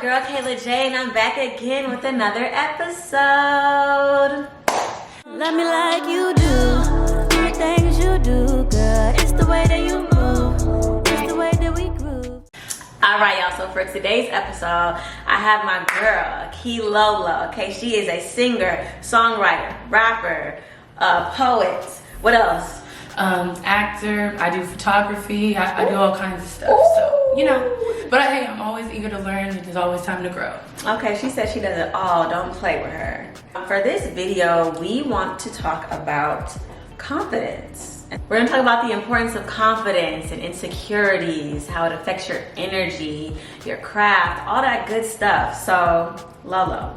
girl Kayla J, and I'm back again with another episode. Love me like you do, do the things you do, girl. It's the way that you move, it's the way that we groove. Alright y'all, so for today's episode, I have my girl, KeLolo. Okay, she is a singer, songwriter, rapper, poet. What else? Actor, I do photography, I do all kinds of stuff. So, you know, but hey, I'm always eager to learn. There's always time to grow. Okay, she said she does it all. Don't play with her. For this video, we want to talk about confidence. We're gonna talk about the importance of confidence and insecurities, how it affects your energy, your craft, all that good stuff. So, Lolo.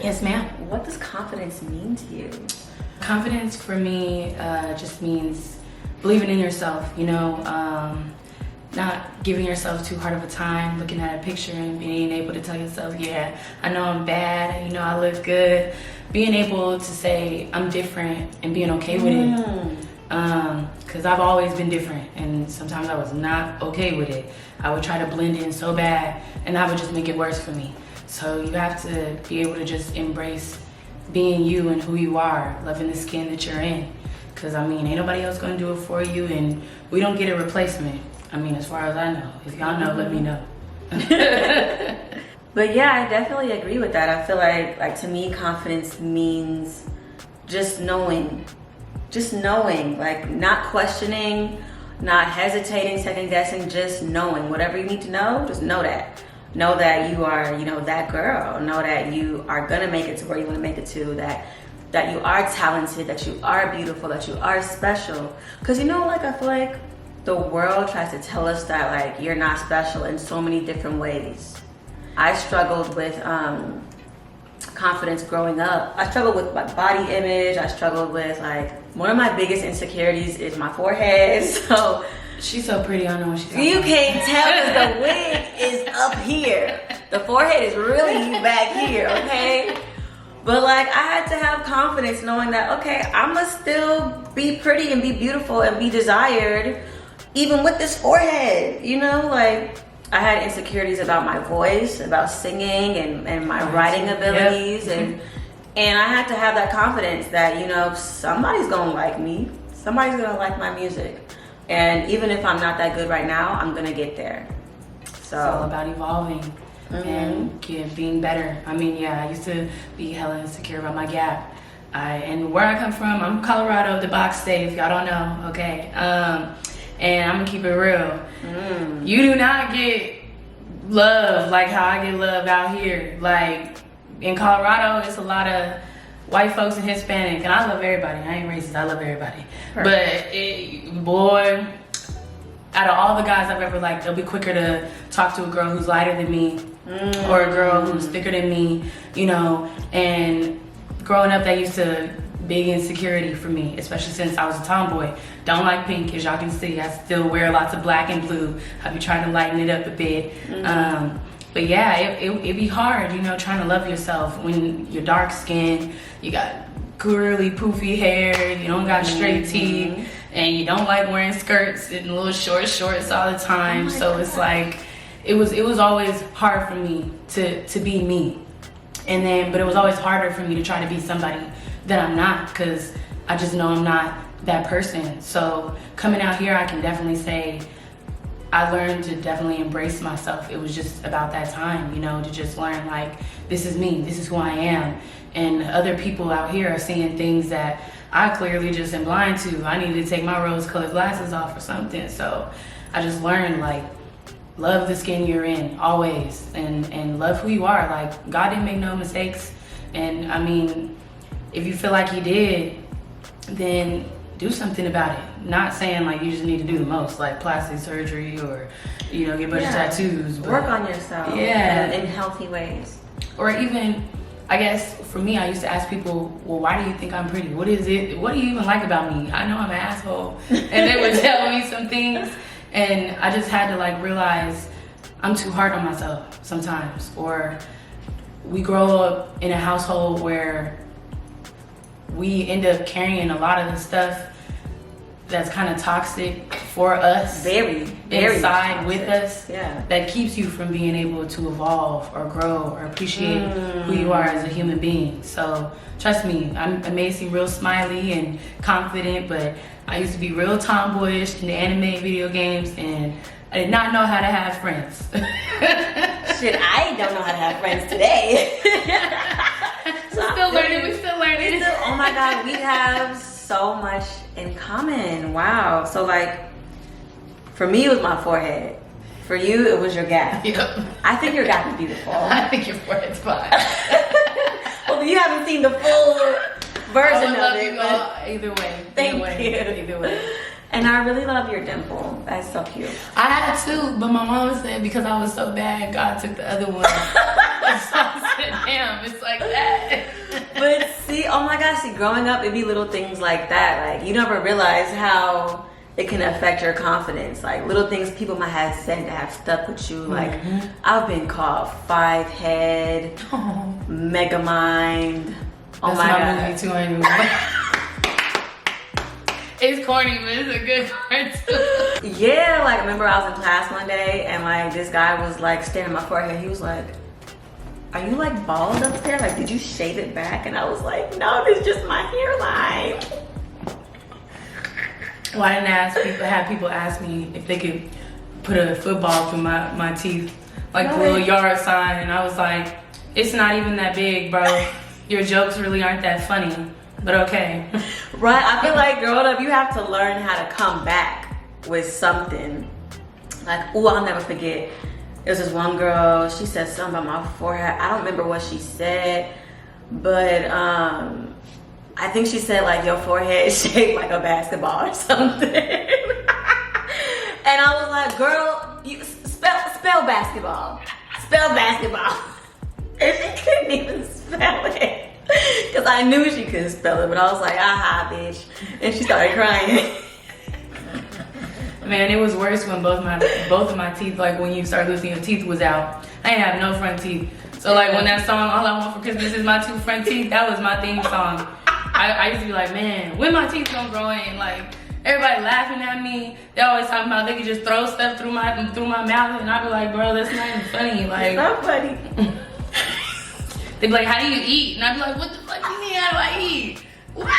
Yes, ma'am. What does confidence mean to you? Confidence for me just means believing in yourself, you know, not giving yourself too hard of a time, looking at a picture and being able to tell yourself, yeah, I know I'm bad, you know, I look good. Being able to say I'm different and being okay with it. Because I've always been different and sometimes I was not okay with it. I would try to blend in so bad and that would just make it worse for me. So you have to be able to just embrace being you and who you are, loving the skin that you're in. Cause I mean, ain't nobody else gonna do it for you and we don't get a replacement. I mean, as far as I know. If y'all know, let me know. But yeah, I definitely agree with that. I feel like to me, confidence means just knowing, like not questioning, not hesitating, second guessing, just knowing. Whatever you need to know, just know that. Know that you are, you know, that girl. Know that you are gonna make it to where you wanna make it to, that you are talented, that you are beautiful, that you are special. Cause you know, like I feel like the world tries to tell us that like you're not special in so many different ways. I struggled with confidence growing up. I struggled with my body image. I struggled with like, one of my biggest insecurities is my forehead. So she's so pretty, I know what she's talking you about. can't tell because the wig is up here. The forehead is really back here, okay? But like I had to have confidence knowing that, okay, I'ma still be pretty and be beautiful and be desired even with this forehead, you know? Like I had insecurities about my voice, about singing and my writing abilities. Yep. And I had to have that confidence that, you know, somebody's gonna like me. Somebody's gonna like my music. And even if I'm not that good right now, I'm gonna get there. So it's all about evolving and being better. I mean, yeah, I used to be hella insecure about my gap. And where I come from, I'm Colorado, the box state, if y'all don't know, okay? And I'm gonna keep it real. You do not get love like how I get love out here. Like in Colorado, it's a lot of white folks and Hispanic, and I love everybody. I ain't racist, I love everybody. Perfect. But boy, out of all the guys I've ever liked, they'll be quicker to talk to a girl who's lighter than me or a girl who's thicker than me, you know. And growing up, that used to big insecurity for me, especially since I was a tomboy. Don't like pink, as y'all can see. I still wear lots of black and blue. I be trying to lighten it up a bit. But yeah, it be hard, you know, trying to love yourself when you're dark skinned, you got curly, poofy hair, you don't got straight teeth, and you don't like wearing skirts and little shorts all the time. So it's like, it was always hard for me to be me. And then, but it was always harder for me to try to be somebody that I'm not, because I just know I'm not that person. So coming out here, I can definitely say I learned to definitely embrace myself. It was just about that time, you know, to just learn like, this is me, this is who I am. And other people out here are seeing things that I clearly just am blind to. I need to take my rose-colored glasses off or something. So I just learned like, love the skin you're in always, and love who you are. Like God didn't make no mistakes. And I mean, if you feel like he did, then do something about it. Not saying like you just need to do the most, like plastic surgery or, you know, get a bunch of tattoos. But work on yourself in healthy ways. Or even, I guess for me, I used to ask people, well, why do you think I'm pretty? What is it? What do you even like about me? I know I'm an asshole. And they would tell me some things. And I just had to like realize I'm too hard on myself sometimes. Or we grow up in a household where we end up carrying a lot of the stuff that's kind of toxic for us. Very inside toxic. with us. Yeah. That keeps you from being able to evolve or grow or appreciate who you are as a human being. So trust me, I may seem real smiley and confident, but I used to be real tomboyish in the anime video games, and I did not know how to have friends. Shit, I don't know how to have friends today. We're still learning. Oh my God, we have so much in common. Wow. So like, for me, it was my forehead. For you, it was your gap. Yep. I think your gap is beautiful. I think your forehead's fine. Well, you haven't seen the full version I love of it. you all. Either way. Thank you. Either way. And I really love your dimple. That's so cute. I had two, but my mom said because I was so bad, God took the other one. So I said, damn, it's like that. But see, oh my gosh, see, growing up, it'd be little things like that. Like, you never realize how it can affect your confidence. Like, little things people might have said that have stuck with you. Like, I've been called five head, mega mind. Oh That's my my God. movie too, anyway. It's corny, but it's a good cartoon. Yeah, like, I remember I was in class one day and like this guy was like staring at my forehead. He was like, "Are you like bald up there? Like, did you shave it back?" And I was like, "No, this is just my hairline." Well, I didn't have people ask me if they could put a football through my teeth, like the little yard sign, and I was like, it's not even that big, bro. Your jokes really aren't that funny, but okay. Right, I feel like growing up, you have to learn how to come back with something. Like, ooh, I'll never forget. There was this one girl, she said something about my forehead. I don't remember what she said, but I think she said like your forehead is shaped like a basketball or something. And I was like, girl, you spell basketball. Spell basketball. And she couldn't even spell it. Because I knew she couldn't spell it, but I was like, aha, bitch. And she started crying. Man, it was worse when both of my teeth, like when you start losing your teeth, was out. I didn't have no front teeth. So like when that song, All I Want for Christmas Is My Two Front Teeth, that was my theme song. I used to be like, man, when my teeth gonna grow in? Like, everybody laughing at me. They always talking about they could just throw stuff through my mouth, and I'd be like, bro, that's not even funny. Like, It's not funny. they'd be like, how do you eat? And I'd be like, what the fuck you mean, how do I eat? What?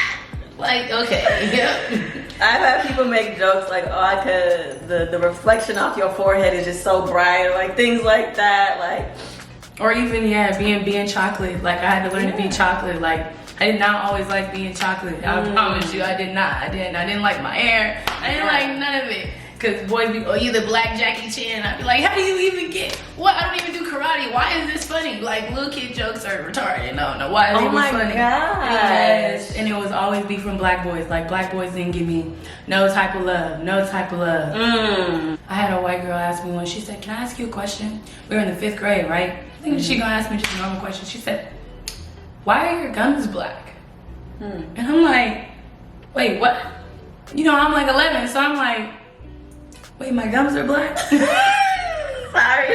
Like, okay, yeah. I've had people make jokes like, oh, the reflection off your forehead is just so bright, or like things like that. Like, Or even, yeah, being chocolate. Like, I had to learn to be chocolate. Like, I did not always like being chocolate. I promise you, I did not. I didn't like my hair. I didn't like none of it. Cause boys be, oh, you the black Jackie Chan. I'd be like, how do you even get, what? I don't even do karate. Why is this funny? Like, little kid jokes are retarded. No, why is it funny? Yes. And it was always be from black boys. Like, black boys didn't give me no type of love. I had a white girl ask me once, she said, can I ask you a question? We were in the 5th grade, right? I think she gonna ask me just a normal question. She said, why are your gums black? And I'm like, wait, what? You know, I'm like 11, so I'm like, wait, my gums are black? sorry.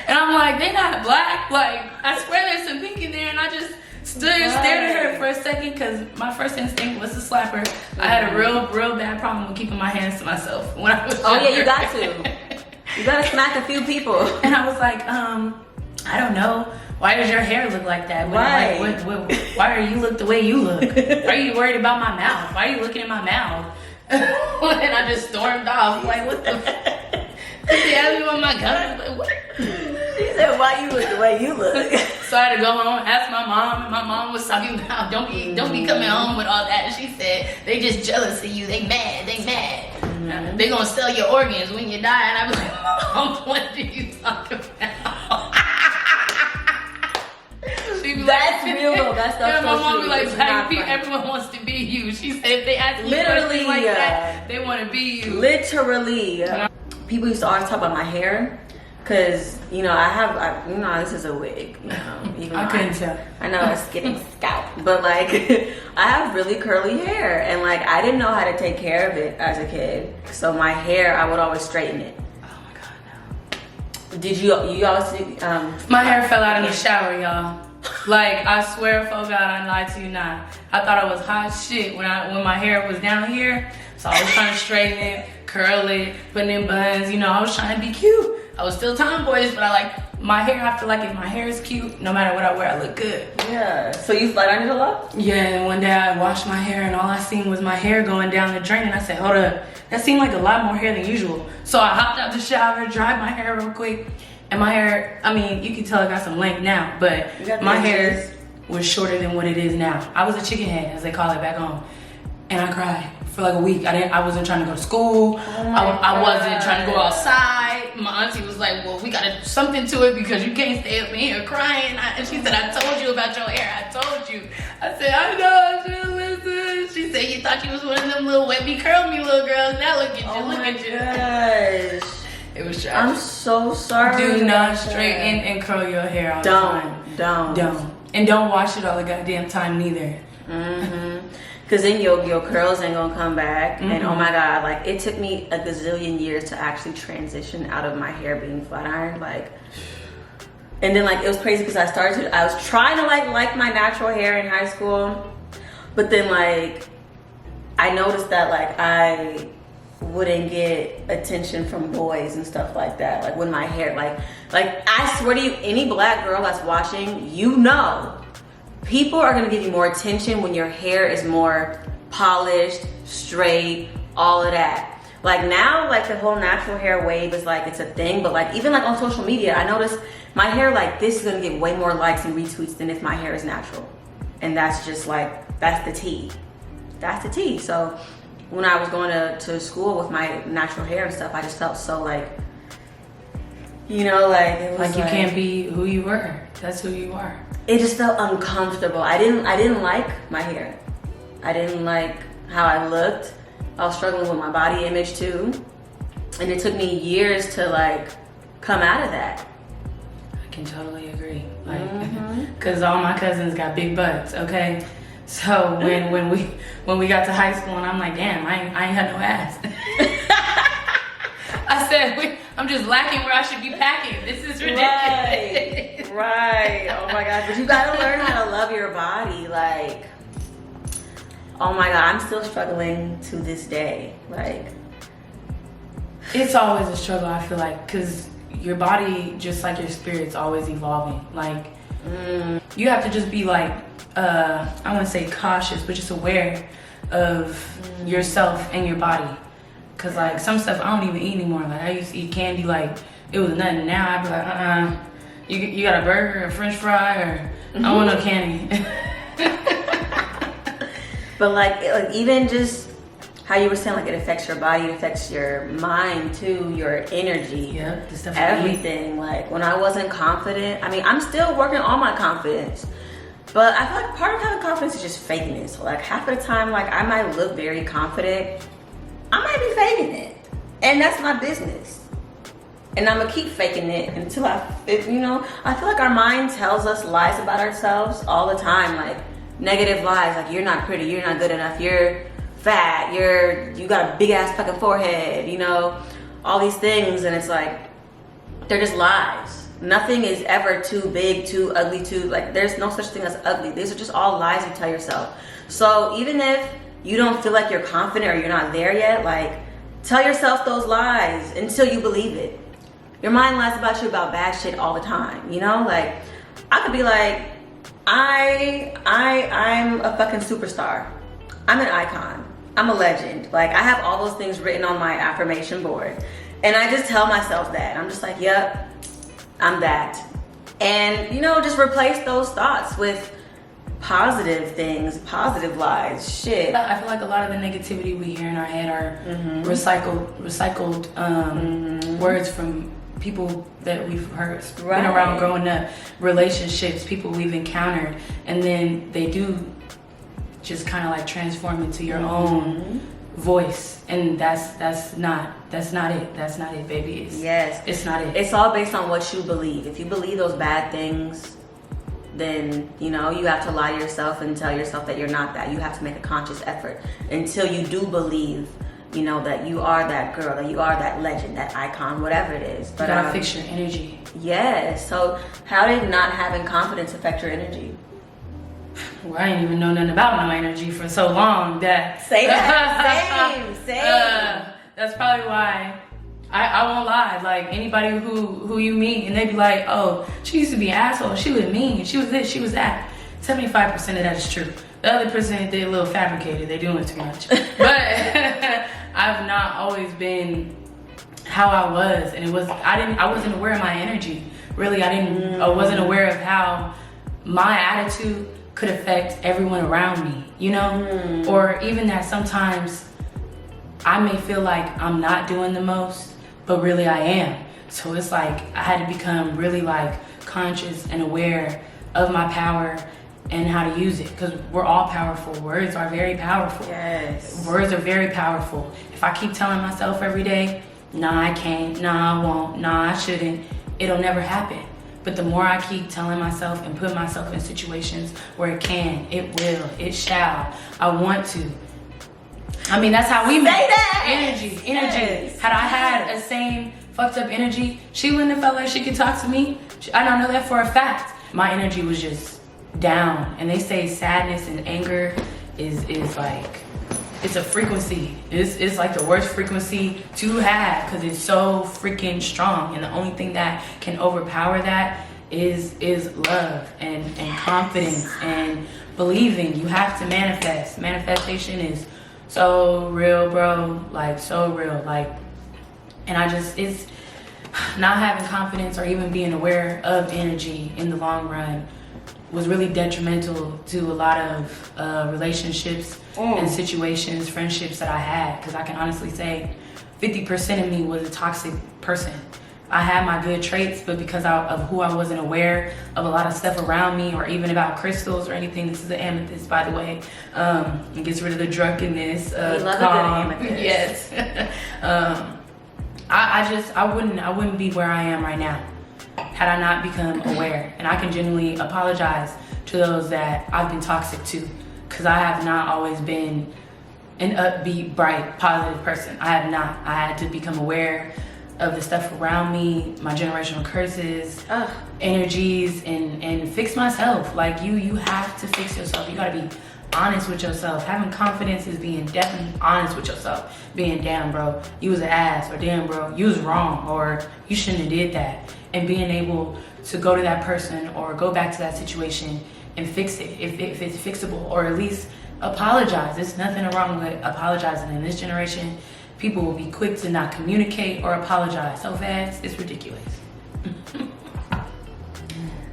And I'm like, they not black. Like, I swear there's some pink in there, and I just stood and stared at her for a second because my first instinct was to slap her. I had a real bad problem with keeping my hands to myself when I was Oh yeah, you got to. You gotta smack a few people. And I was like, I don't know. Why does your hair look like that? Right. Like, why are you look the way you look? Why are you worried about my mouth? Why are you looking at my mouth? And I just stormed off. Like, what the f? She asked me what my gums. Like, what? She said, why you look the way you look? So I had to go home, ask my mom, and my mom was talking about, don't be coming home with all that. And she said, they just jealous of you. They mad. They gonna sell your organs when you die. And I was like, Mom, what do you talk about? That's real though. That's yeah, my mom true. be like, It's not funny. everyone wants to be you. She said if they ask me Literally, questions like that, they want to be you. Literally. People used to always talk about my hair. Cause, you know, this is a wig, you know. Even I couldn't tell. I know it's getting scalped. But like, I have really curly hair. And like, I didn't know how to take care of it as a kid. So my hair, I would always straighten it. Oh my God, no. Did you always see, My hair fell out in the shower, y'all. Like, I swear, for God, I lied to you not. I thought I was hot shit when my hair was down here. So I was trying to straighten it, curl it, put in buns. You know, I was trying to be cute. I was still tomboyish, but I like my hair. I feel like if my hair is cute, no matter what I wear, I look good. Yeah. So you flat ironed it a lot? Yeah, and one day I washed my hair and all I seen was my hair going down the drain, and I said, hold up, that seemed like a lot more hair than usual. So I hopped out the shower, dried my hair real quick, and my hair, I mean, you can tell I got some length now, but my hair was shorter than what it is now. I was a chicken head, as they call it back home, and I cried for like a week. I wasn't trying to go to school. I wasn't trying to go outside. My auntie was like, well, we gotta do something to it because you can't stay up in here crying. And she said, I told you about your hair. I told you. I said, I know, I should listen. She said, you thought you was one of them little wet me, curl me little girls. Now look at you, look at you. Gosh. It was tragic. I'm so sorry. Do not straighten and curl your hair all the time. Don't. And don't wash it all the goddamn time neither. Mm-hmm. Cause then your curls ain't gonna come back. Mm-hmm. And oh my God, like it took me a gazillion years to actually transition out of my hair being flat ironed. Like, and then like it was crazy because I was trying to like my natural hair in high school, but then like I noticed that like I wouldn't get attention from boys and stuff like that. Like when my hair, like I swear to you, any black girl that's watching, you know, people are gonna give you more attention when your hair is more polished, straight, all of that. Like now, like the whole natural hair wave is like, it's a thing, but like even like on social media, I noticed my hair like this is gonna get way more likes and retweets than if my hair is natural. And that's just like, that's the tea. That's the tea. So when I was going to school with my natural hair and stuff, I just felt so like, you know, like it was like you can't be who you were. That's who you are. It just felt uncomfortable. I didn't like my hair. I didn't like how I looked. I was struggling with my body image too. And it took me years to like come out of that. I can totally agree. Like, cause all my cousins got big butts, okay? So when we got to high school and I'm like, damn, I ain't had no ass. I said, I'm just lacking where I should be packing. This is ridiculous. Right. Oh my gosh. But you gotta learn how to love your body. Like, oh my God, I'm still struggling to this day. Like, it's always a struggle, I feel like, because your body, just like your spirit's always evolving. Like, you have to just be like, I want to say cautious, but just aware of yourself and your body. Cause like some stuff I don't even eat anymore. Like I used to eat candy like it was nothing. Now I be like, you got a burger, a French fry, or I don't want no candy. But like even just how you were saying, like it affects your body, it affects your mind too, your energy, the stuff everything. Like when I wasn't confident, I mean I'm still working on my confidence. But I feel like part of having confidence is just faking it. So like half of the time, like I might look very confident, I might be faking it, and that's my business. And I'm gonna keep faking it until you know, I feel like our mind tells us lies about ourselves all the time, like negative lies, like you're not pretty, you're not good enough, you're fat, you got a big ass fucking forehead, you know, all these things, and it's like they're just lies. Nothing is ever too big, too ugly, like there's no such thing as ugly. These are just all lies you tell yourself. So even if you don't feel like you're confident or you're not there yet, like tell yourself those lies until you believe it. Your mind lies about you about bad shit all the time, you know? Like I could be like, I'm a fucking superstar. I'm an icon. I'm a legend. Like I have all those things written on my affirmation board. And I just tell myself that. I'm just like, yep, I'm that. And you know, just replace those thoughts with positive things, positive lies, shit. I feel like a lot of the negativity we hear in our head are recycled words from people that we've heard, been around growing up, relationships, people we've encountered, and then they do just kind of like transform into your own voice, and that's not it, baby. It's not it. It's all based on what you believe. If you believe those bad things, then you know you have to lie to yourself and tell yourself that you're not that. You have to make a conscious effort until you do believe, you know, that you are that girl, that you are that legend, that icon, whatever it is. But you gotta fix your energy. Yes. So how did not having confidence affect your energy? Well, I didn't even know nothing about no energy for so long that. Say that. Same. That's probably why. I won't lie. Like anybody who you meet and they be like, oh, she used to be an asshole. She was mean. She was this. She was that. 75% of that is true. The other percent, they're a little fabricated. They're doing too much. But I've not always been how I was, and I wasn't aware of my energy. Really, I wasn't aware of how my attitude could affect everyone around me, you know? Or even that sometimes I may feel like I'm not doing the most, but really I am. So it's like I had to become really like conscious and aware of my power and how to use it, because we're all powerful. Words are very powerful. Yes. Words are very powerful. If I keep telling myself every day, nah, I can't, nah, I won't, nah, I shouldn't, it'll never happen. But the more I keep telling myself and put myself in situations where it can, it will, it shall, I want to. I mean, that's how we met. that. Energy. Yes. Had I had the same fucked up energy, she wouldn't have felt like she could talk to me. I don't know that for a fact. My energy was just down. And they say sadness and anger is like, it's a frequency. It's like the worst frequency to have because it's so freaking strong. And the only thing that can overpower that is love and confidence and believing. You have to manifest. Manifestation is so real, bro. Like so real. Like, and it's not having confidence or even being aware of energy in the long run was really detrimental to a lot of relationships and situations, friendships that I had. Because I can honestly say 50% of me was a toxic person. I had my good traits, but because of who I wasn't aware of a lot of stuff around me or even about crystals or anything. This is an amethyst, by the way. It gets rid of the drunkenness. We love a good amethyst. Yes. I wouldn't be where I am right now had I not become aware. And I can genuinely apologize to those that I've been toxic to, because I have not always been an upbeat, bright, positive person. I have not. I had to become aware of the stuff around me, my generational curses, energies, and fix myself. Like you have to fix yourself. You gotta be honest with yourself. Having confidence is being definitely honest with yourself. Being, damn bro, you was an ass, or damn bro, you was wrong, or you shouldn't have did that. And being able to go to that person or go back to that situation and fix it if it's fixable, or at least apologize. There's nothing wrong with apologizing. In this generation, people will be quick to not communicate or apologize so fast. It's ridiculous.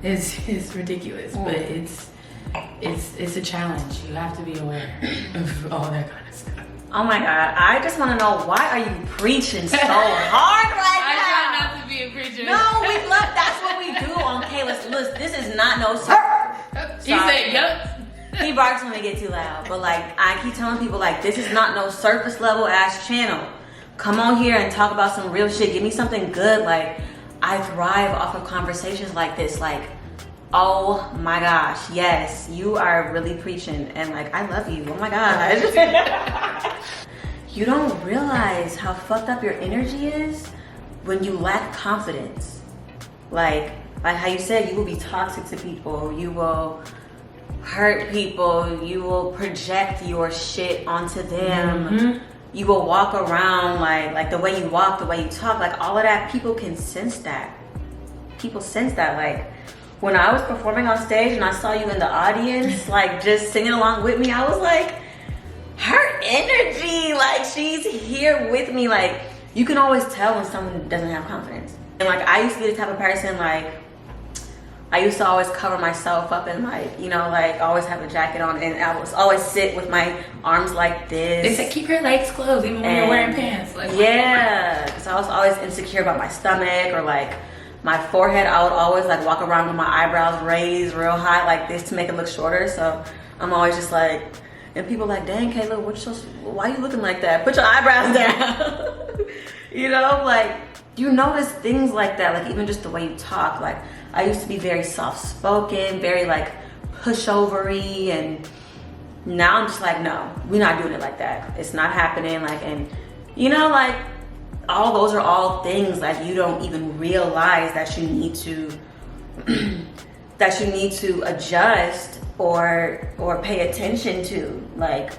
It's ridiculous, but it's a challenge. You have to be aware of all that kind of stuff. Oh my God, I just want to know, why are you preaching so hard right now? I try not to be a preacher. No, we love, that's what we do on KeLolo. Listen, this is not no You say, yup. He barks when we get too loud, but like, I keep telling people, like, this is not no surface level ass channel. Come on here and talk about some real shit. Give me something good. Like, I thrive off of conversations like this. Like, oh my gosh, yes, you are really preaching, and like, I love you. Oh my God. You don't realize how fucked up your energy is when you lack confidence. Like how you said, you will be toxic to people. You will hurt people. You will project your shit onto them. Mm-hmm. You will walk around like the way you walk, the way you talk, like all of that. People can sense that. People sense that. Like, when I was performing on stage and I saw you in the audience, like just singing along with me, I was like, her energy, like she's here with me. Like, you can always tell when someone doesn't have confidence. And like, I used to be the type of person, like, I used to always cover myself up and like, you know, like always have a jacket on, and I was always sit with my arms like this. They said keep your legs closed even when you're wearing pants. Like, yeah, because I was always insecure about my stomach, or like my forehead. I would always like walk around with my eyebrows raised real high like this to make it look shorter. So I'm always just like, and people like, dang KeLolo, why you looking like that? Put your eyebrows down. You know, like, you notice things like that, like even just the way you talk. Like, I used to be very soft-spoken, very like pushovery, and now I'm just like, no, we're not doing it like that. It's not happening. Like, and you know, like, all those are all things like you don't even realize that you need to that you need to adjust or pay attention to. Like,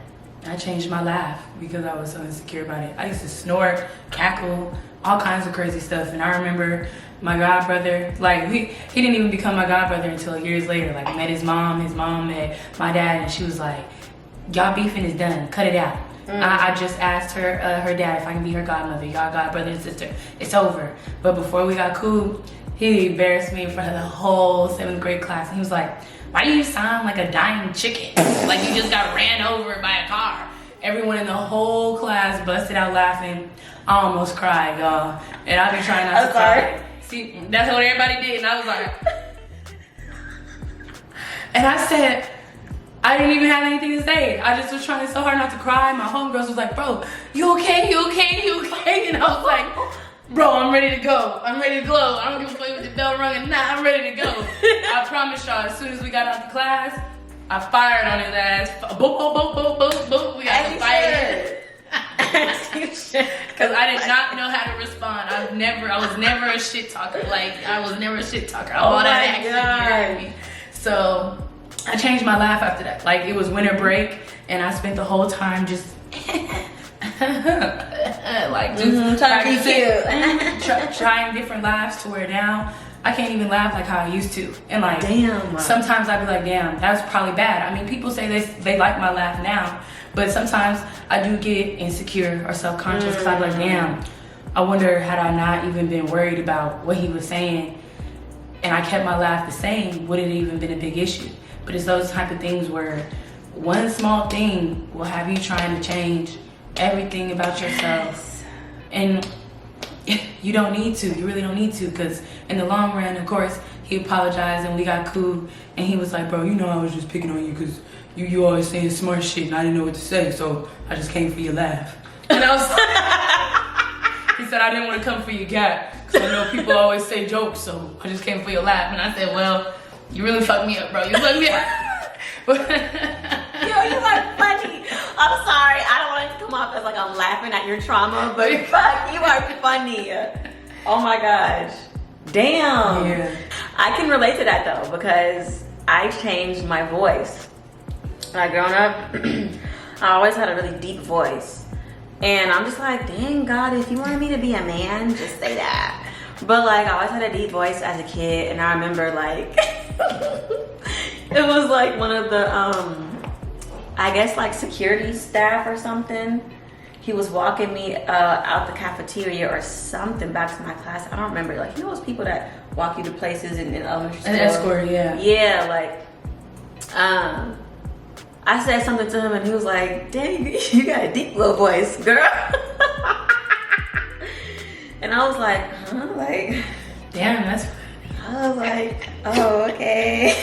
I changed my laugh because I was so insecure about it. I used to snort, cackle, all kinds of crazy stuff. And I remember my god brother, like he didn't even become my god brother until years later. Like, I met his mom met my dad, and she was like, y'all beefing is done, cut it out. I just asked her dad if I can be her godmother, y'all god brother and sister, it's over. But before we got cool, he embarrassed me in front of the whole 7th grade class. And he was like, why do you sound like a dying chicken? Like you just got ran over by a car. Everyone in the whole class busted out laughing. I almost cried, y'all. And I be trying not to cry. See, that's what everybody did. And I was like, and I said, I didn't even have anything to say. I just was trying so hard not to cry. My homegirls was like, bro, you okay? You okay? You okay? And I was like, bro, I'm ready to go. I'm ready to glow. I don't give a fuck with the bell rung or not. I'm ready to go. I promise y'all, as soon as we got out the class, I fired on his ass. Boop, boop, boop, boop, boop, boop. We got to fight. Because I did not know how to respond. I was never a shit talker. Like, I was never a shit talker. All that action, you heard me. So I changed my laugh after that. Like, it was winter break, and I spent the whole time just like just trying different laughs to where now I can't even laugh like how I used to. And like, damn, sometimes I'd be like, damn, that was probably bad. I mean, people say they like my laugh now, but sometimes I do get insecure or self-conscious because I'm like, damn, I wonder had I not even been worried about what he was saying and I kept my laugh the same, would it even been a big issue? But it's those type of things where one small thing will have you trying to change everything about yourself. And you don't need to, you really don't need to, because in the long run, of course, he apologized and we got cool, and he was like, bro, you know I was just picking on you because you always saying smart shit and I didn't know what to say, so I just came for your laugh. And I was he said, I didn't want to come for your gap because I know people always say jokes, so I just came for your laugh. And I said, well, you really fucked me up, bro. You fucked me up. Yo, you are funny. I'm sorry. I don't want it to come off as like I'm laughing at your trauma, but fuck, you are funny. Oh my gosh. Damn. Yeah. I can relate to that though, because I changed my voice. Like, growing up, I always had a really deep voice. And I'm just like, dang God, if you wanted me to be a man, just say that. But like, I always had a deep voice as a kid, and I remember like, it was like one of the, I guess like security staff or something. He was walking me out the cafeteria or something back to my class. I don't remember. Like, you know those people that walk you to places in elementary school? An escort, yeah. Yeah, like, I said something to him and he was like, dang, you got a deep little voice, girl. And I was like, huh? Like, damn, that's funny. I was like, oh, okay.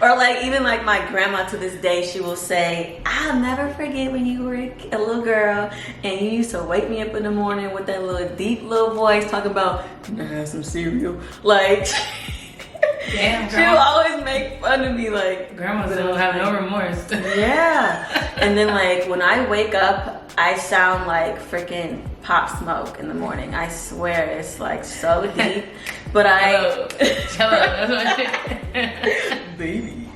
Or like, even like my grandma to this day, she will say, I'll never forget when you were a little girl and you used to wake me up in the morning with that little deep little voice talking about, can I have some cereal? Like, damn, she'll always make fun of me, like, grandmas don't have no remorse. Yeah. And then like, when I wake up, I sound like freaking Pop Smoke in the morning. I swear, it's like so deep. But Hello, that's what I did. Baby.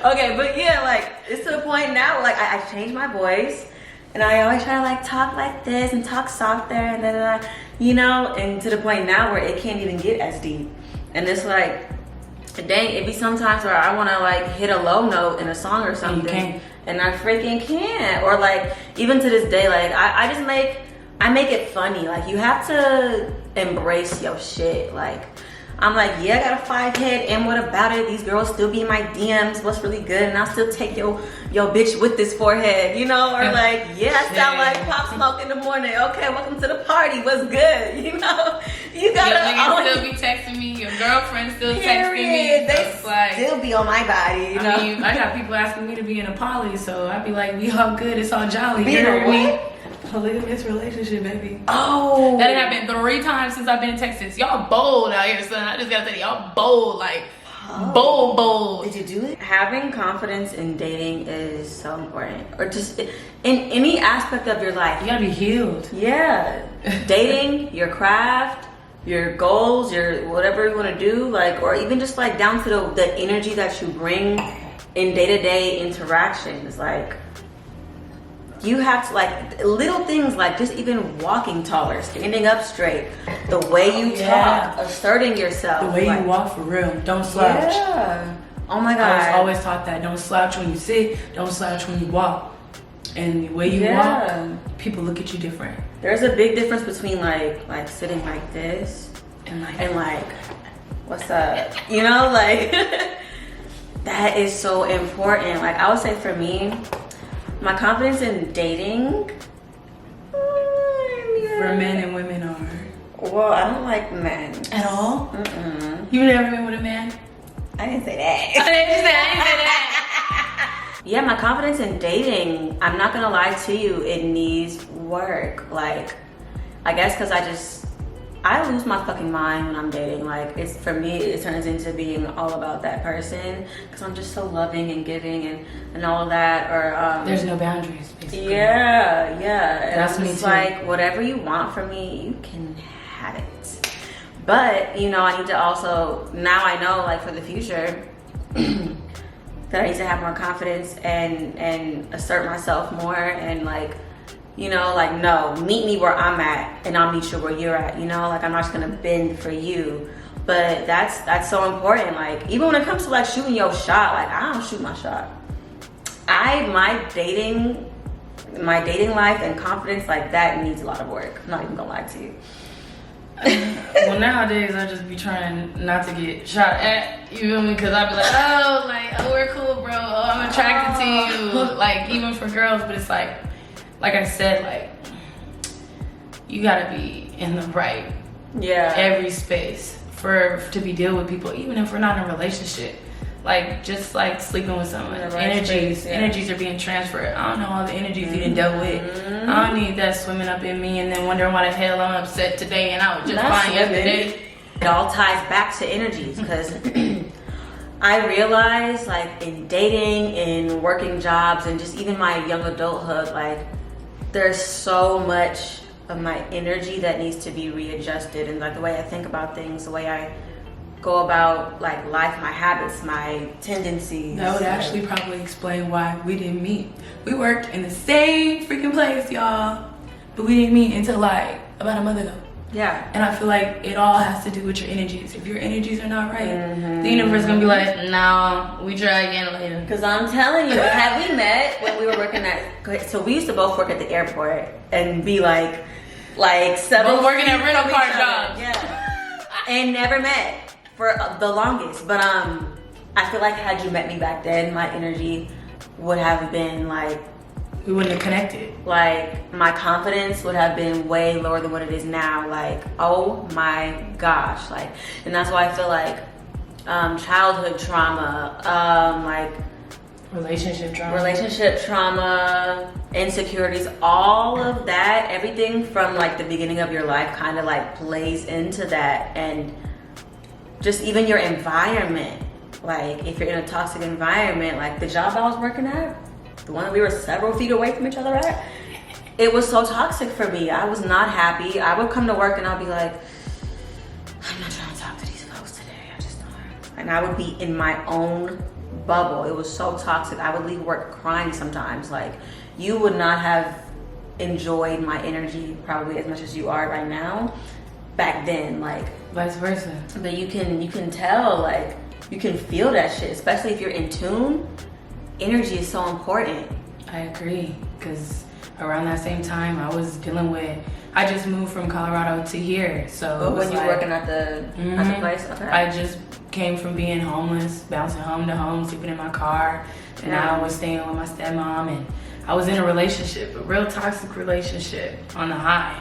Okay, but yeah, like, it's to the point now, like, I changed my voice. And I always try to like talk like this and talk softer and da, you know, and to the point now where it can't even get as deep. And it's like, dang, it be sometimes where I want to like hit a low note in a song or something, and I freaking can't. Or like, even to this day, like I make it funny. Like, you have to embrace your shit. Like, I'm like, yeah, I got a 5 head, and what about it? These girls still be in my DMs. What's really good? And I'll still take your bitch with this forehead, you know? Or like, yeah, I sound like Pop Smoke in the morning. Okay, welcome to the party. What's good? You know? You gotta. Your niggas still be texting me. Your girlfriend still texting me. They like, still be on my body, you know? I mean, I got people asking me to be in a poly, so I'd be like, we all good. It's all jolly. You know what? Polygamous relationship, baby. Oh, that happened 3 times since I've been in Texas. Y'all bold out here, son. I just gotta tell y'all bold, like bold. Did you do it? Having confidence in dating is so important, or just in any aspect of your life. You gotta be healed. Yeah, dating, your craft, your goals, your whatever you want to do, like, or even just like down to the energy that you bring in day-to-day interactions. Like, you have to, like, little things like just even walking taller, standing up straight, the way you talk, asserting yourself, the way like, you walk for real. Don't slouch. Yeah. Oh my God. I was always taught that. Don't slouch when you sit. Don't slouch when you walk. And the way you walk, people look at you different. There's a big difference between like sitting like this And like what's up? You know, like that is so important. Like, I would say for me, my confidence in dating, for men and women are. Well, I don't like men At all? Mm-mm. You've never been with a man? I didn't say that. I didn't say that. Yeah, my confidence in dating, I'm not gonna lie to you, it needs work. Like, I guess because I lose my fucking mind when I'm dating. Like, it's, for me, it turns into being all about that person because I'm just so loving and giving and all of that. Or There's no boundaries, basically. yeah. And That's I'm me just too. like, whatever you want from me, you can have it. But, you know, I need to also, now I know, like, for the future, that I need to have more confidence and assert myself more and, like, you know, like, no, meet me where I'm at and I'll meet you where you're at, you know? Like, I'm not just gonna bend for you. But that's so important. Like, even when it comes to, like, shooting your shot, like, I don't shoot my shot. My dating life and confidence, like, that needs a lot of work. I'm not even gonna lie to you. Well, nowadays I just be trying not to get shot at, you feel me? Because I be like, oh, we're cool, bro. Oh, I'm attracted to you. Like, even for girls, but it's like I said, like, you gotta be in the right every space to be dealing with people, even if we're not in a relationship. Like, just like sleeping with someone, energies are being transferred. I don't know all the energies you done dealt with. I don't need that swimming up in me and then wondering why the hell I'm upset today and I was just fine yesterday. It all ties back to energies because I realized, like, in dating, in working jobs, and just even my young adulthood, like, there's so much of my energy that needs to be readjusted, and, like, the way I think about things, the way I go about, like, life, my habits, my tendencies. That would actually probably explain why we didn't meet. We worked in the same freaking place, y'all, but we didn't meet until, like, about a month ago. Yeah. And I feel like it all has to do with your energies. If your energies are not right, the universe is gonna be like, no, we try again later. Because I'm telling you, had we met when we were working so we used to both work at the airport and be like several. Both working at rental car jobs. Yeah. And never met for the longest. But I feel like had you met me back then, my energy would have been like, we wouldn't have connected. Like, my confidence would have been way lower than what it is now. Like, oh my gosh. Like, and that's why I feel like childhood trauma, like relationship trauma, insecurities, all of that, everything from, like, the beginning of your life kind of, like, plays into that. And just even your environment. Like, if you're in a toxic environment, like the job I was working at, the one that we were several feet away from each other at, it was so toxic for me. I was not happy. I would come to work and I'll be like, I'm not trying to talk to these folks today. I just don't. And I would be in my own bubble. It was so toxic. I would leave work crying sometimes. Like, you would not have enjoyed my energy probably as much as you are right now back then. Like, vice versa. But you can tell, like, you can feel that shit, especially if you're in tune. Energy is so important. I agree, because around that same time I was dealing with, I just moved from Colorado to here, so But when you were working at the place, okay. I just came from being homeless, bouncing home to home, sleeping in my car, and I was staying with my stepmom, and I was in a relationship, a real toxic relationship on the high.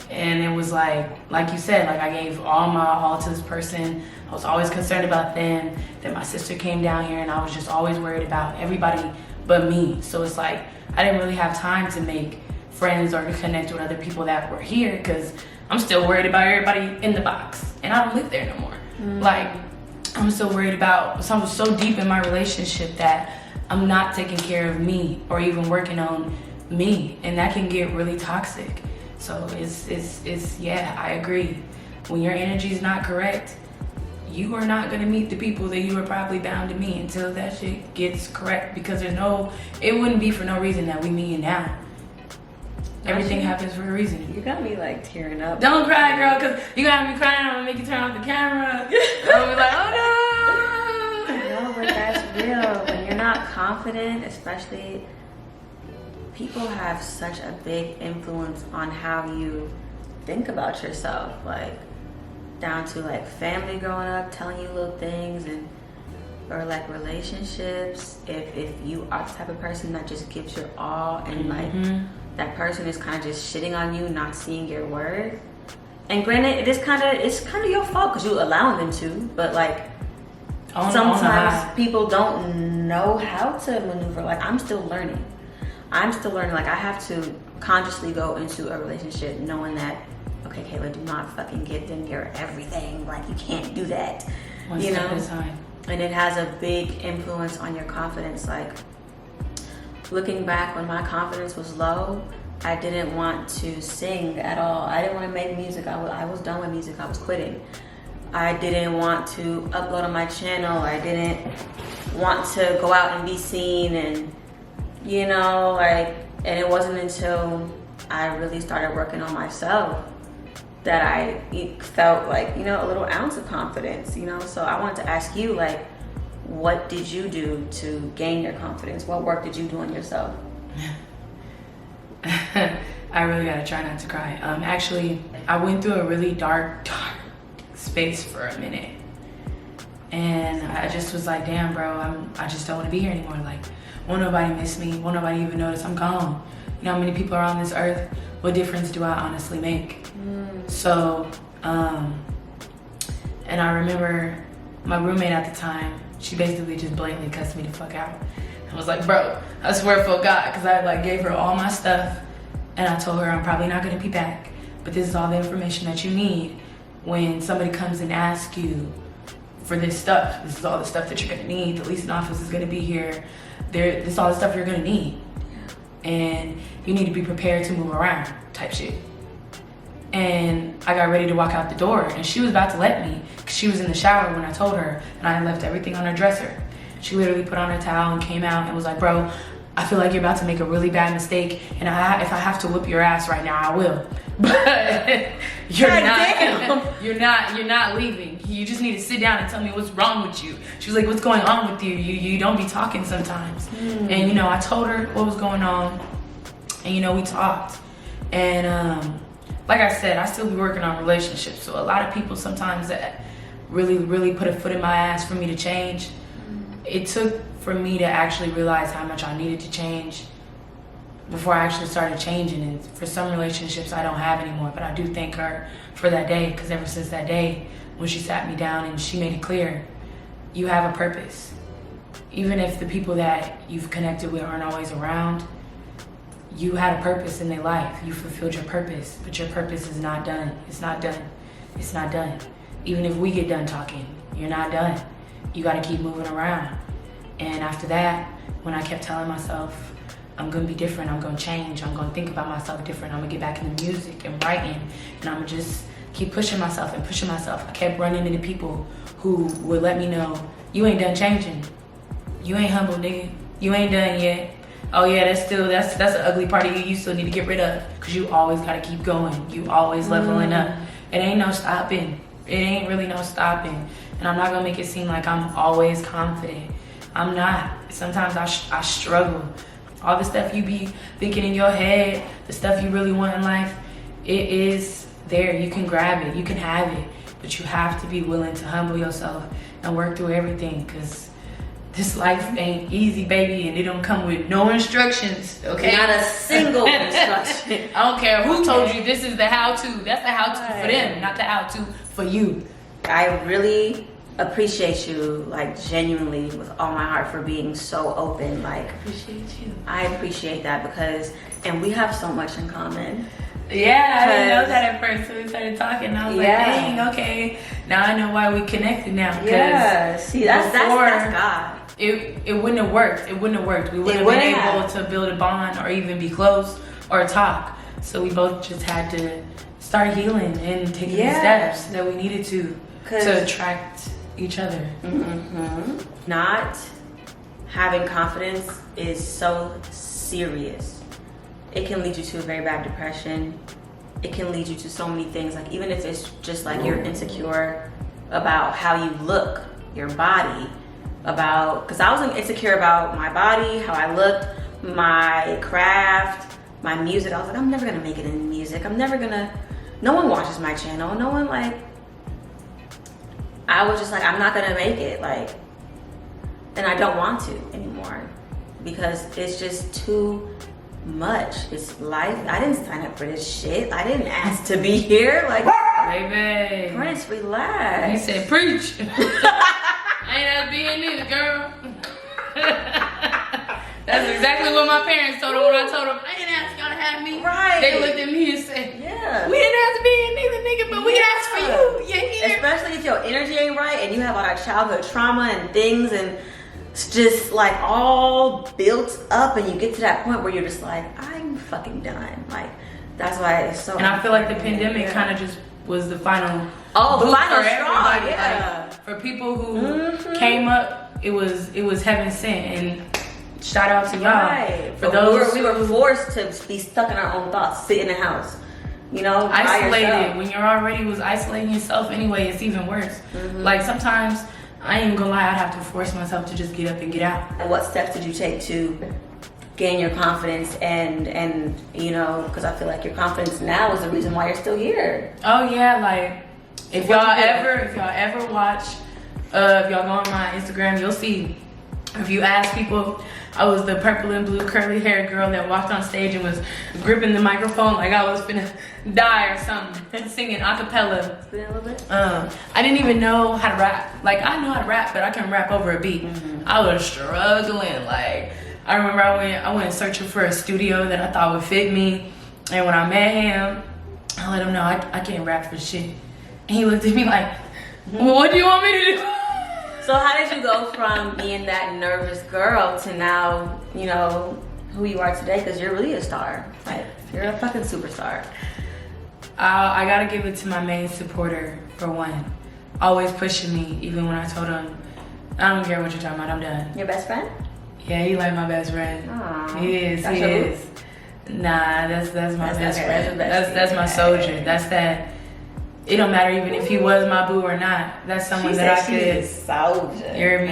And it was like you said, like, I gave all my all to this person. I was always concerned about them. Then my sister came down here and I was just always worried about everybody but me. So it's like, I didn't really have time to make friends or to connect with other people that were here because I'm still worried about everybody in the box. And I don't live there no more. Like, I'm still worried about, so I'm so deep in my relationship that I'm not taking care of me or even working on me. And that can get really toxic. So it's yeah, I agree. when your energy is not correct, you are not gonna meet the people that you are probably bound to meet until that shit gets correct. Because it wouldn't be for no reason that we meet now. Everything happens for a reason. You got me like tearing up. Don't cry, girl, because you got me crying. I'm gonna make you turn off the camera. I'm gonna be like, oh no. No, but that's real. When you're not confident, especially, people have such a big influence on how you think about yourself. Like, down to like family growing up telling you little things, or like relationships. If you are the type of person that just gives your all, and like that person is kind of just shitting on you, not seeing your worth. And granted, it's kind of your fault because you allowing them to. But like sometimes people don't know how to maneuver. Like I'm still learning. Like I have to consciously go into a relationship knowing that, okay, Kayla, do not fucking give them your everything. Like you can't do that. One step at a time. And it has a big influence on your confidence. Like looking back when my confidence was low, I didn't want to sing at all. I didn't want to make music. I was done with music. I was quitting. I didn't want to upload on my channel. I didn't want to go out and be seen, and and it wasn't until I really started working on myself that I felt like, a little ounce of confidence, So I wanted to ask you, like, what did you do to gain your confidence? What work did you do on yourself? I really gotta try not to cry. Actually, I went through a really dark space for a minute. And I just was like, damn, bro, I just don't want to be here anymore. Like, won't nobody miss me? Won't nobody even notice I'm gone? You know how many people are on this earth? What difference do I honestly make? So, and I remember my roommate at the time, she basically just blatantly cussed me the fuck out. I was like, bro, I swear for God, because I like gave her all my stuff, and I told her I'm probably not gonna be back, but this is all the information that you need when somebody comes and asks you for this stuff. This is all the stuff that you're gonna need. The leasing office is gonna be here. This is all the stuff you're gonna need. And you need to be prepared to move around, type shit. And I got ready to walk out the door, and she was about to let me, because she was in the shower when I told her, and I had left everything on her dresser. She literally put on her towel and came out and was like, bro, I feel like you're about to make a really bad mistake, and if I have to whip your ass right now, I will. But you're not leaving. You just need to sit down and tell me what's wrong with you. She was like, what's going on with you? You don't be talking sometimes. And I told her what was going on, and we talked. And like I said, I still be working on relationships. So a lot of people sometimes that really, really put a foot in my ass for me to change. It took for me to actually realize how much I needed to change before I actually started changing. And for some relationships I don't have anymore, but I do thank her for that day, because ever since that day when she sat me down and she made it clear, you have a purpose. Even if the people that you've connected with aren't always around, you had a purpose in their life. You fulfilled your purpose, but your purpose is not done. It's not done. It's not done. Even if we get done talking, you're not done. You gotta keep moving around. And after that, when I kept telling myself, I'm gonna be different, I'm gonna change, I'm gonna think about myself different, I'm gonna get back into music and writing, and I'm gonna just keep pushing myself and pushing myself. I kept running into people who would let me know, you ain't done changing. You ain't humble, nigga. You ain't done yet. Oh yeah, that's an ugly part of you still need to get rid of, because you always gotta keep going. You always leveling up. It ain't no stopping. It ain't really no stopping. And I'm not gonna make it seem like I'm always confident. I'm not. Sometimes I struggle. All the stuff you be thinking in your head, the stuff you really want in life, it is there. You can grab it, you can have it, but you have to be willing to humble yourself and work through everything, because this life ain't easy, baby, and it don't come with no instructions, okay? Not a single instruction. I don't care who told you this is the how-to. That's the how-to for them, not the how-to for you. I really appreciate you, like, genuinely, with all my heart, for being so open. Like, Appreciate you. I appreciate that, and we have so much in common. Yeah, I didn't know that at first, so we started talking, and I was like, dang, okay, now I know why we connected now. Yeah, see, that's God. It wouldn't have worked. It wouldn't have worked. We wouldn't have been able to build a bond or even be close or talk. So we both just had to start healing and taking the steps that we needed to attract each other. Not having confidence is so serious. It can lead you to a very bad depression. It can lead you to so many things. Like even if it's just like you're insecure about how you look, your body, because I was insecure about my body, how I looked, my craft, my music. I was like, I'm never gonna make it in music. No one watches my channel. No one I was just like, I'm not gonna make it. And I don't want to anymore because it's just too much. It's life. I didn't sign up for this shit. I didn't ask to be here. Baby. Prince, relax. He said, preach. I ain't asked to be in neither, girl. That's exactly what my parents told them when I told them, I didn't ask y'all to have me. Right. They looked at me and said, yeah. We didn't ask to be in neither, nigga, but we asked for you. Yeah, here. Especially if your energy ain't right and you have all that childhood trauma and things and it's just all built up and you get to that point where you're just like, I'm fucking done. That's why it's so. And I feel like the pandemic kind of just was the final. Oh, the final for straw. everybody. Yeah. For people who came up, it was heaven sent. And shout out to y'all. Right. For those we were forced to be stuck in our own thoughts, sit in the house. Isolated. When you're already was isolating yourself anyway, it's even worse. Sometimes I ain't even gonna lie, I'd have to force myself to just get up and get out. What steps did you take to gain your confidence and because I feel like your confidence now is the reason why you're still here. Oh yeah, if y'all ever watch, if y'all go on my Instagram, you'll see. If you ask people, I was the purple and blue curly haired girl that walked on stage and was gripping the microphone like I was finna die or something, singing a cappella. Spin it a little bit. I didn't even know how to rap. I know how to rap, but I can rap over a beat. I was struggling. I remember I went searching for a studio that I thought would fit me, and when I met him, I let him know I can't rap for shit. And he looked at me like, well, what do you want me to do? So how did you go from being that nervous girl to now, who you are today? Because you're really a star. You're a fucking superstar. I gotta give it to my main supporter, for one. Always pushing me, even when I told him, I don't care what you're talking about, I'm done. Your best friend? Yeah, he like my best friend. Aww. He is. Nah, that's my best friend. That's That's my soldier. That's that. It don't matter even if he was my boo or not. That's someone that I could. Soldier. You hear me?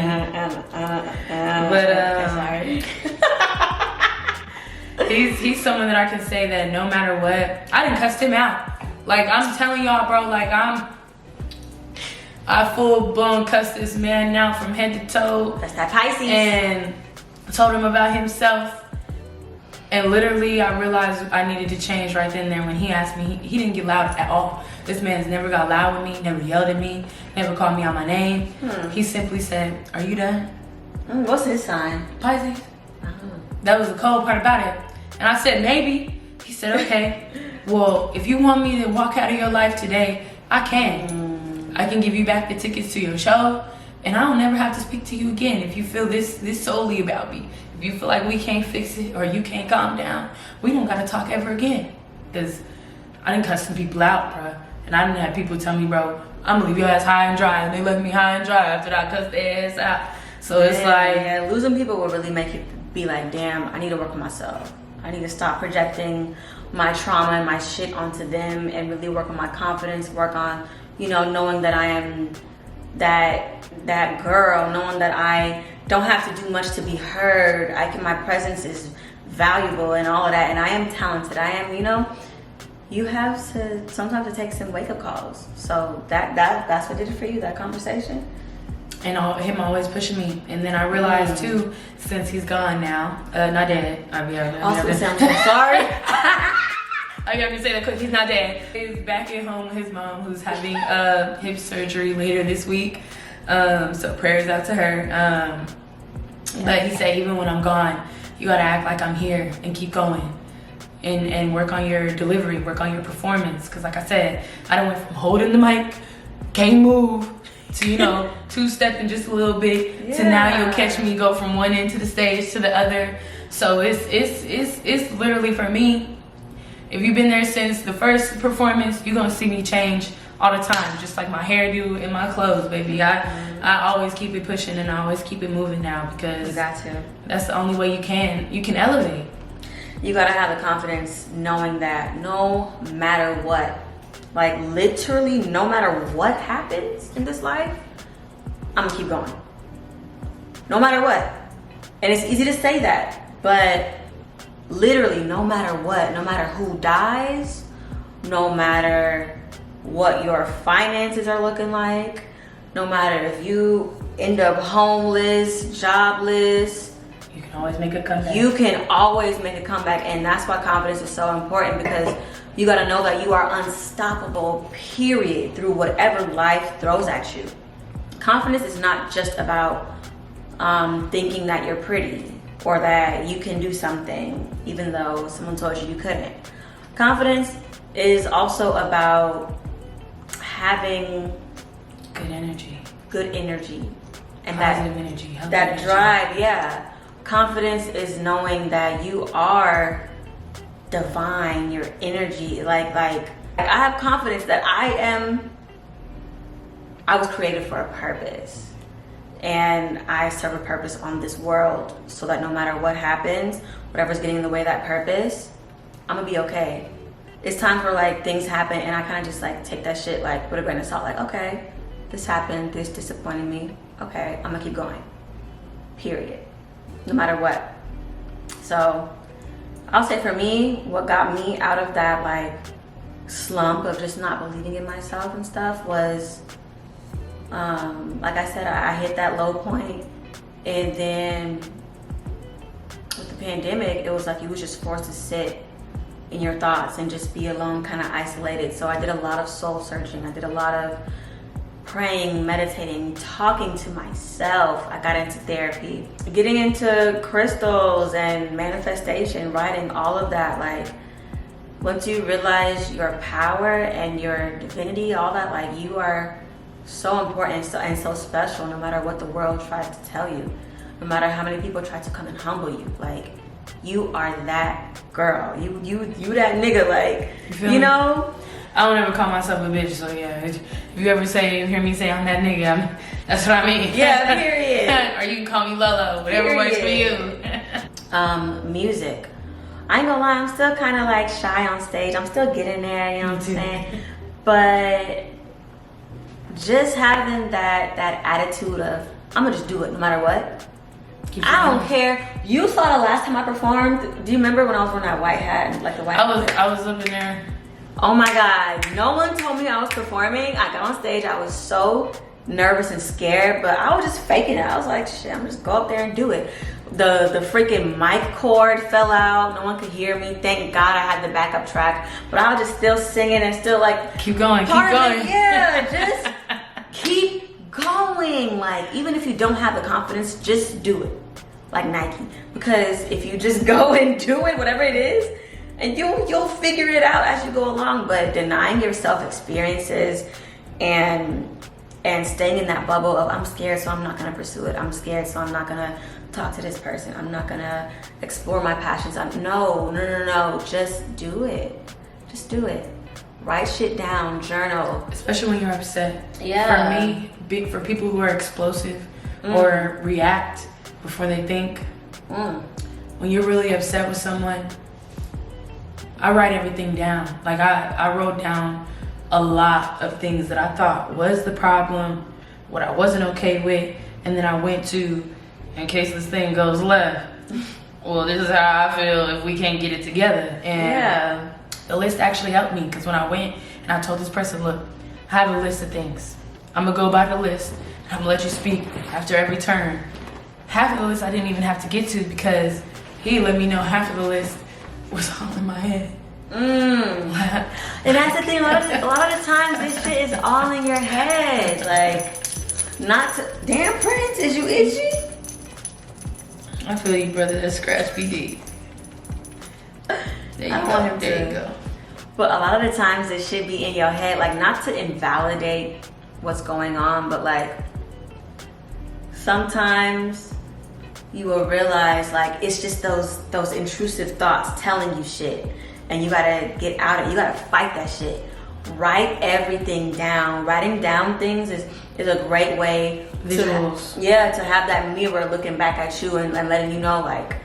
But he's someone that I can say that no matter what, I didn't cuss him out. I'm telling y'all, bro. I full blown cussed this man out from head to toe. That's that Pisces. And told him about himself. And literally, I realized I needed to change right then and there when he asked me. He didn't get loud at all. This man's never got loud with me, never yelled at me, never called me out my name. He simply said, are you done? What's his sign? Pisces. That was the cold part about it. And I said, maybe. He said, okay. Well, if you want me to walk out of your life today, I can. I can give you back the tickets to your show, and I don't never have to speak to you again if you feel this solely about me. If you feel like we can't fix it or you can't calm down, we don't gotta talk ever again. Because I didn't cuss some people out, bro. And I didn't have people tell me, bro, I'm gonna leave your ass high and dry. And they left me high and dry after I cussed their ass out. So it's losing people will really make you be like, damn, I need to work on myself. I need to stop projecting my trauma and my shit onto them and really work on my confidence, work on, knowing that I am that girl, knowing that I don't have to do much to be heard. My presence is valuable and all of that, and I am talented. I am, you have to sometimes to take some wake-up calls. So that's what did it for you, that conversation? And him always pushing me. And then I realized too, since he's gone now, not dead. I'm sorry. I have to say that because he's not dead. He's back at home with his mom, who's having hip surgery later this week. So prayers out to her. But he said, even when I'm gone, you gotta act like I'm here and keep going. And work on your delivery, work on your performance. Because like I said, I done went from holding the mic, can't move, to two-stepping just a little bit, to now you'll catch me go from one end to the stage to the other. So it's literally, for me, If you've been there since the first performance, you're gonna see me change all the time, just like my hairdo and my clothes, baby. I always keep it pushing and I always keep it moving now, because You got to. that's the only way you can elevate. You gotta have the confidence knowing that no matter what, like literally no matter what happens in this life, I'm gonna keep going. No matter what. And it's easy to say that, but literally no matter what, no matter who dies, no matter what your finances are looking like, no matter if you end up homeless, jobless, You can always make a comeback. you can always make a comeback. And that's why confidence is so important, because you got to know that you are unstoppable, period, through whatever life throws at you. Confidence is not just about thinking that you're pretty or that you can do something even though someone told you you couldn't. Confidence is also about having good energy. And Positive energy. Healthy that energy. drive, yeah. Confidence is knowing that you are divine, your energy, like I have confidence that I was created for a purpose, and I serve a purpose on this world, so that no matter what happens, whatever's getting in the way of that purpose, I'm gonna be okay. It's times where like things happen and I kind of just like take that shit like with a grain of salt, like, okay, this happened, this disappointed me, okay, I'm gonna keep going, period, no matter what. So I'll say for me, what got me out of that like slump of just not believing in myself and stuff was, like I said, I hit that low point, and then with the pandemic, it was like you was just forced to sit in your thoughts and just be alone, kind of isolated. So I did a lot of soul searching. I did a lot of praying, meditating, talking to myself. I got into therapy, getting into crystals and manifestation, writing, all of that. Like, once you realize your power and your divinity, all that, like, you are so important and so special, no matter what the world tries to tell you, no matter how many people try to come and humble you. Like, you are that girl. You that nigga. Like, you know. I don't ever call myself a bitch, so yeah. If you ever hear me say I'm that nigga, that's what I mean. Yeah, period. Or you can call me Lolo, whatever works for you. Music. I ain't gonna lie, I'm still kind of like shy on stage. I'm still getting there, you know what I'm saying? But just having that attitude of, I'm gonna just do it no matter what. I don't care. You saw the last time I performed. Do you remember when I was wearing that white hat and like the white hat? I was up in there. Oh my God, no one told me I was performing. I got on stage, I was so nervous and scared, but I was just faking it. I was like, shit, I'm just go up there and do it. The freaking mic cord fell out. No one could hear me. Thank God I had the backup track, but I was just still singing and still like, keep going. Yeah, just keep going. Like, even if you don't have the confidence, just do it. Like Nike, because if you just go and do it, whatever it is, and you'll figure it out as you go along. But denying yourself experiences and staying in that bubble of, I'm scared, so I'm not gonna pursue it. I'm scared, so I'm not gonna talk to this person. I'm not gonna explore my passions. No. Just do it. Just do it. Write shit down, journal. Especially when you're upset. Yeah. For me, for people who are explosive or react before they think, when you're really upset with someone, I write everything down. Like I wrote down a lot of things that I thought was the problem, what I wasn't okay with, and then I went to, in case this thing goes left, well, this is how I feel if we can't get it together. And the list actually helped me, because when I went and I told this person, look, I have a list of things. I'm gonna go by the list, and I'm gonna let you speak after every turn. Half of the list I didn't even have to get to, because he let me know half of the list was all in my head. And that's the thing, a lot of the times this shit is all in your head. Like, not to, damn Prince, is you itchy? I feel you, brother. That scratch be deep. There you go. But a lot of the times this shit be in your head, like, not to invalidate what's going on, but like, sometimes you will realize, like, it's just those intrusive thoughts telling you shit. and you gotta get out of it. You gotta fight that shit. Write everything down. Writing down things is a great way Visuals. to have that mirror looking back at you and letting you know, like,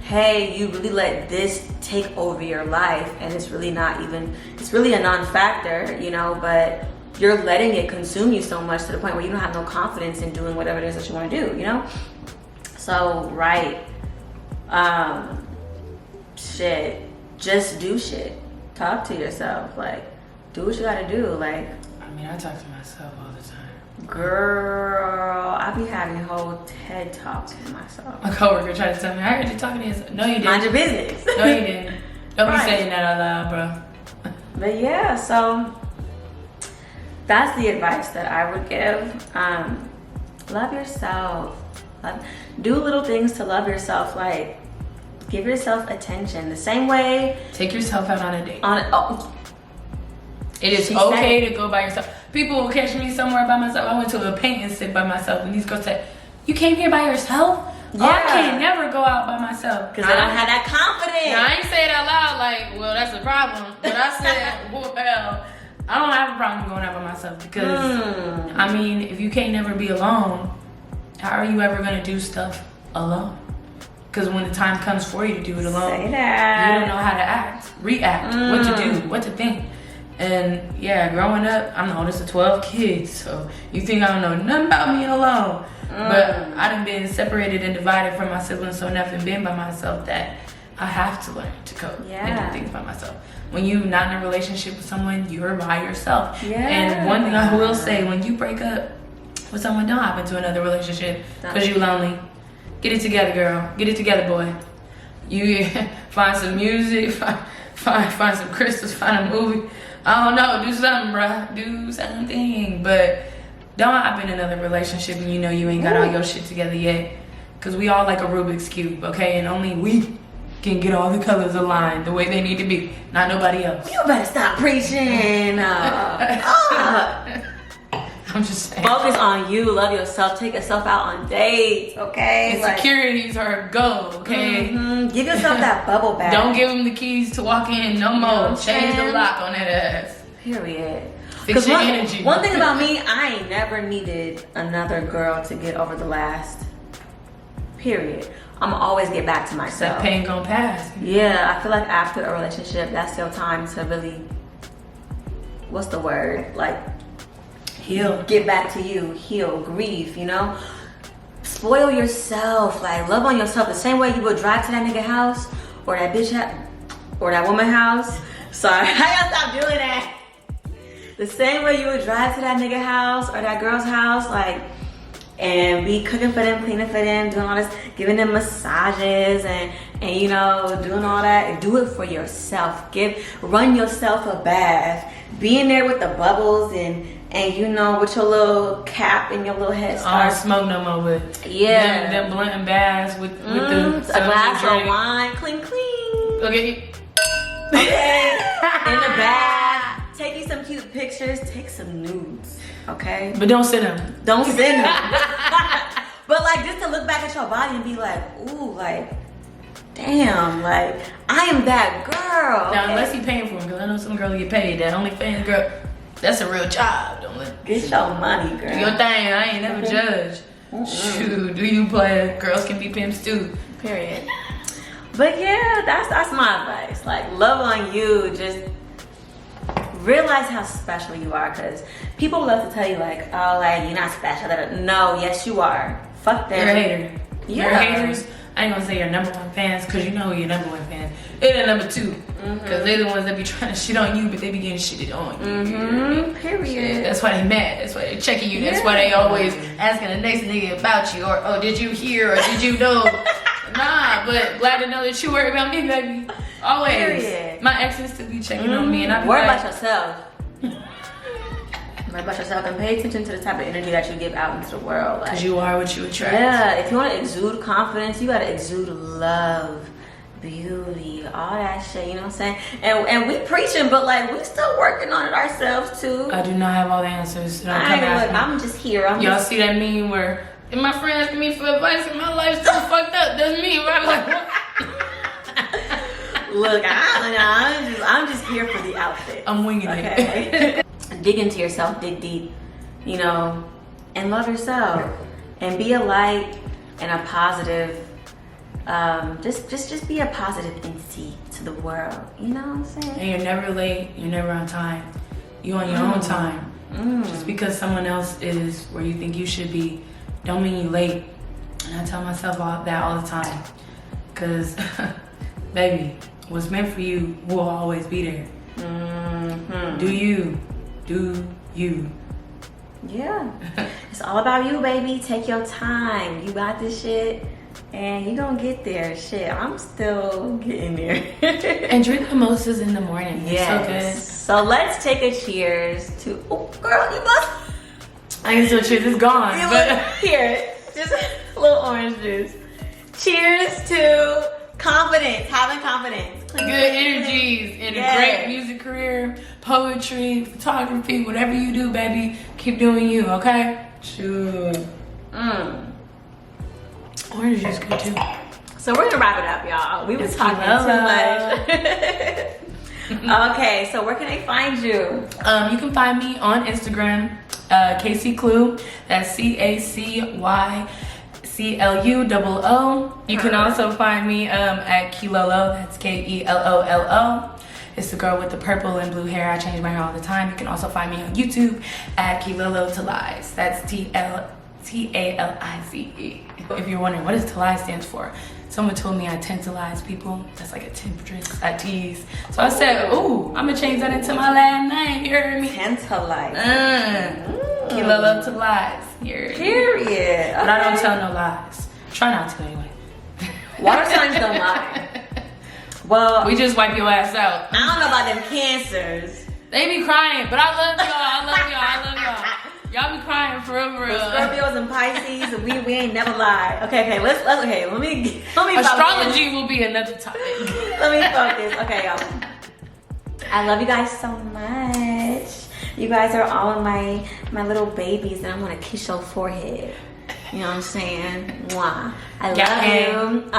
hey, you really let this take over your life, and it's really a non-factor, you know, but you're letting it consume you so much to the point where you don't have no confidence in doing whatever it is that you want to do, you know? So, right. Shit. Just do shit. Talk to yourself. Like, do what you gotta do. Like, I mean, I talk to myself all the time. girl, I be having whole TED Talks with myself. My coworker tried to tell me, I heard you talking to yourself. No, you didn't. Mind your business. No, you didn't. Don't Right. be saying that out loud, bro. But yeah, so that's the advice that I would give. Love yourself. Do little things to love yourself. Like, give yourself attention. The same way Take yourself out on a date. It is She okay said to go by yourself. People will catch me somewhere by myself. I went to a paint and sit by myself, and these girls said, "You came here by yourself? Oh, I Yeah. can't never go out by myself." because I don't have that confidence. Now, I ain't say it out loud like, well, that's a problem. But I said, well, I don't have a problem going out by myself because, I mean, if you can't never be alone, how are you ever going to do stuff alone? Because when the time comes for you to do it alone, Say that. you don't know how to react, what to do, what to think. And yeah, growing up, I'm the oldest of 12 kids, so you think I don't know nothing about being alone. But I done been separated and divided from my siblings so enough and been by myself that I have to learn to cope and do things by myself. When you're not in a relationship with someone, you're by yourself. Yeah. And one thing I will say, when you break up with someone, don't hop into another relationship because you're lonely. Get it together, girl. Get it together, boy. You find some music, find some crystals, find a movie. I don't know, do something, bruh. Do something. But don't hop in another relationship and you know you ain't got all your shit together yet. Because we all like a Rubik's Cube, okay? And only we can get all the colors aligned the way they need to be. Not nobody else. You better stop preaching. I'm just saying. Focus on you. Love yourself. Take yourself out on dates, okay? Insecurities are a go, okay? Give yourself that bubble bath. Don't give them the keys to walk in no more. know what I'm Change the saying? lock on that ass. Period. Fix your one, energy. One thing about me, I ain't never needed another girl to get over the last. Period. I'ma always get back to myself. That pain gonna pass. Yeah, I feel like after a relationship, that's your time to really, what's the word? Like, Heal. get back to you, heal, grieve, you know? Spoil yourself, like love on yourself the same way you would drive to that nigga house or that bitch or that woman house. Sorry, I gotta stop doing that. The same way you would drive to that nigga house or that girl's house, like, and be cooking for them, cleaning for them, doing all this, giving them massages and you know, doing all that. Do it for yourself. Run yourself a bath. Be in there with the bubbles and you know, with your little cap and your little head I don't scarf. smoke no more with them blunt and baths with the A glass drink. of wine, clean. Okay. Okay. In the bath. Take you some cute pictures. Take some nudes. Okay. But don't sit them. Don't send them. But like just to look back at your body and be like, ooh, like, damn, like I am that girl. Now, okay? unless you paying for them, because I know some girls get paid. That OnlyFans girl, that's a real job. Don't let Get your money, girl. do your thing. I ain't never judge. Shoot, do you play? Girls can be pimps too. Period. But yeah, that's my advice. Like, love on you. Just realize how special you are, because people love to tell you like, oh, like you're not special. No, yes you are. Fuck them. You're a hater. Yeah. You're haters. I ain't gonna say you're number one fans, because you know you're number one fans. They're the number two, because they're the ones that be trying to shit on you, but they be getting shitted on you. Period. That's why they mad. That's why they checking you. That's why they always asking the next nigga about you, or oh, did you hear, or did you know? Nah, but glad to know that you worry about me, baby. Always. Period. My exes still be checking on me, and I be worry like, about yourself. Worry about yourself and pay attention to the type of energy that you give out into the world. Like, because you are what you attract. yeah, if you want to exude confidence, you gotta exude love, beauty, all that shit. You know what I'm saying? And we preaching, but like we still working on it ourselves too. I do not have all the answers. Don't come ask me. I'm just here. Y'all see that meme where and my friend asking me for advice and my life's still fucked up? That's me. Right? Like, what? Look, I'm just here for the outfit. I'm winging it. Dig into yourself, dig deep, you know, and love yourself, and be a light and a positive. Just be a positive NC to the world. You know what I'm saying? And you're never late. You're never on time. You on your own time. Just because someone else is where you think you should be, don't mean you late. And I tell myself that all the time. Cause, baby, what's meant for you will always be there. Do you? Yeah. It's all about you, baby. Take your time. You got this shit. And you gonna get there. Shit, I'm still getting there. And drink mimosas in the morning. Yes. It's so good. So let's take a cheers to. Oh, girl, you must. I can still cheers. It's gone. Here, just a little orange juice. Cheers to confidence, having confidence. Good energies and a great music career, poetry, photography, whatever you do, baby, keep doing you, okay? Sure. Orange juice good too. So we're gonna wrap it up, y'all. We was talking too much. Okay, so where can I find you? You can find me on Instagram, KCClue. That's CACYCLUOO. You can also find me at KeLolo. That's KELOLO. It's the girl with the purple and blue hair. I change my hair all the time. You can also find me on YouTube at KeLolo Talize. That's TALIZE. If you're wondering what does Talize stands for, someone told me I tantalize people. That's like a temptress, I tease. So I said, ooh, I'm gonna change that into my last name. You heard me? Tantalize. KeLolo Talize. Period. But I don't tell no lies. Try not to anyway. Water signs don't lie. Well, we just wipe your ass out. I don't know about them cancers. They be crying, but I love y'all. Y'all be crying for real. Scorpios and Pisces, we ain't never lied. Okay, let me Astrology will be another topic. Let me focus. Okay, y'all. I love you guys so much. You guys are all my little babies, and I'm gonna kiss your forehead. You know what I'm saying? Mwah. I love you.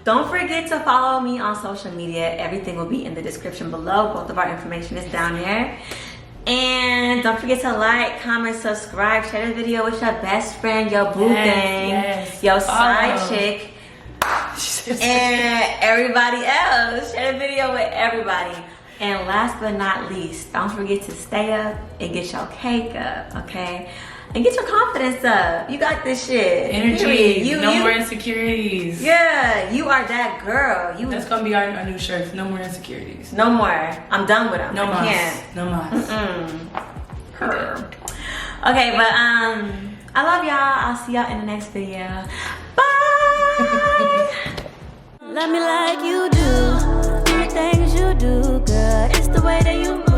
Don't forget to follow me on social media. Everything will be in the description below. Both of our information is down there. And don't forget to like, comment, subscribe, share the video with your best friend, your boo thing, your side chick, and everybody else. Share the video with everybody. And last but not least, don't forget to stay up and get your cake up, okay? And get your confidence up. You got this shit. Energy. No more insecurities. Yeah, you are that girl. That's gonna be our new shirt. No more insecurities. No more. I'm done with them. No more. No more. Okay, but I love y'all. I'll see y'all in the next video. Bye. Love me like you do. Do the things you do, girl. It's the way that you move.